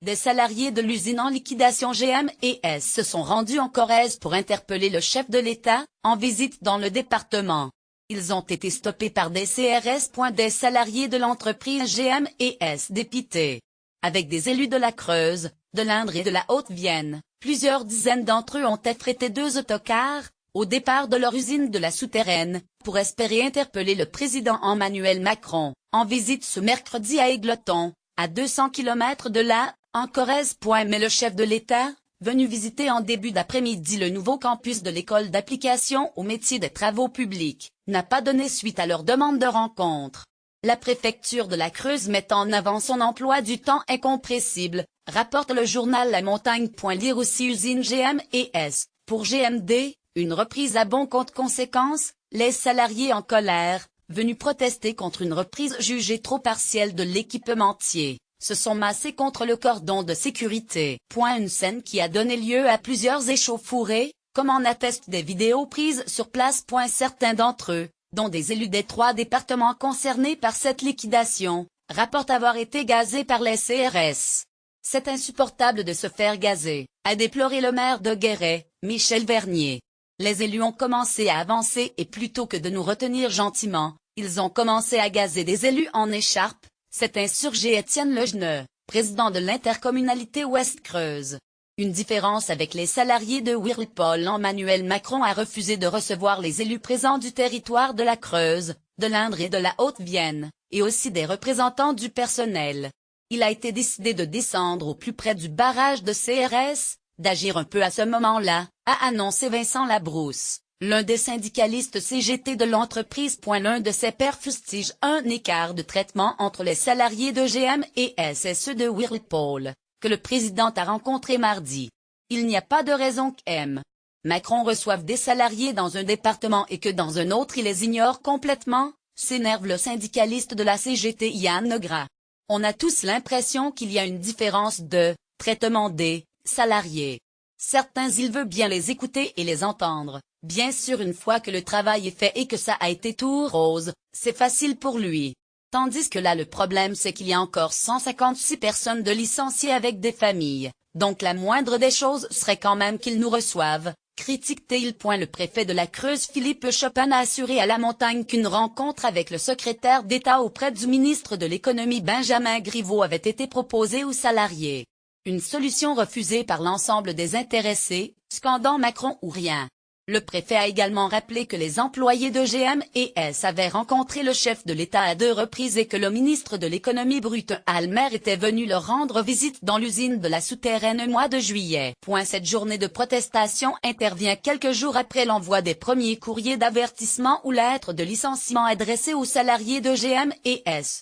Des salariés de l'usine en liquidation GM&S se sont rendus en Corrèze pour interpeller le chef de l'État, en visite dans le département. Ils ont été stoppés par des CRS. Des salariés de l'entreprise GM&S dépités. Avec des élus de la Creuse, de l'Indre et de la Haute-Vienne, plusieurs dizaines d'entre eux ont affrété 2 autocars, au départ de leur usine de la Souterraine, pour espérer interpeller le président Emmanuel Macron, en visite ce mercredi à Égletons, à 200 km de là, en Corrèze. Mais le chef de l'État, venu visiter en début d'après-midi le nouveau campus de l'école d'application au métier des travaux publics, n'a pas donné suite à leur demande de rencontre. La préfecture de la Creuse met en avant son emploi du temps incompressible, rapporte le journal La Montagne. Lire aussi usine GM&S, pour GMD, une reprise à bon compte. Conséquence, les salariés en colère, venus protester contre une reprise jugée trop partielle de l'équipementier, se sont massés contre le cordon de sécurité. Une scène qui a donné lieu à plusieurs échauffourées, comme en attestent des vidéos prises sur place. Certains d'entre eux, dont des élus des 3 départements concernés par cette liquidation, rapportent avoir été gazés par les CRS. C'est insupportable de se faire gazer, a déploré le maire de Guéret, Michel Vernier. Les élus ont commencé à avancer et plutôt que de nous retenir gentiment, ils ont commencé à gazer des élus en écharpe, s'est insurgé Étienne Legeneux, président de l'intercommunalité Ouest-Creuse. Une différence avec les salariés de Whirlpool. Emmanuel Macron a refusé de recevoir les élus présents du territoire de la Creuse, de l'Indre et de la Haute-Vienne, et aussi des représentants du personnel. Il a été décidé de descendre au plus près du barrage de CRS, d'agir un peu à ce moment-là, a annoncé Vincent Labrousse, l'un des syndicalistes CGT de l'entreprise. L'un de ses pairs fustige un écart de traitement entre les salariés de GM&S et ceux de Whirlpool, que le président a rencontré mardi. Il n'y a pas de raison qu'M. Macron reçoive des salariés dans un département et que dans un autre il les ignore complètement, s'énerve le syndicaliste de la CGT Yann Negras. On a tous l'impression qu'il y a une différence de traitement des salariés. Certains il veut bien les écouter et les entendre, bien sûr une fois que le travail est fait et que ça a été tout rose, c'est facile pour lui. Tandis que là le problème c'est qu'il y a encore 156 personnes de licenciées avec des familles, donc la moindre des choses serait quand même qu'ils nous reçoivent, critique-t-il. Le préfet de la Creuse Philippe Chopin a assuré à La Montagne qu'une rencontre avec le secrétaire d'État auprès du ministre de l'Économie Benjamin Griveaux avait été proposée aux salariés. Une solution refusée par l'ensemble des intéressés, scandant Macron ou rien. Le préfet a également rappelé que les employés de GM&S avaient rencontré le chef de l'État à 2 reprises et que le ministre de l'Économie Bruton Almer était venu leur rendre visite dans l'usine de la Souterraine au mois de juillet. Cette journée de protestation intervient quelques jours après l'envoi des premiers courriers d'avertissement ou lettres de licenciement adressés aux salariés de GM&S.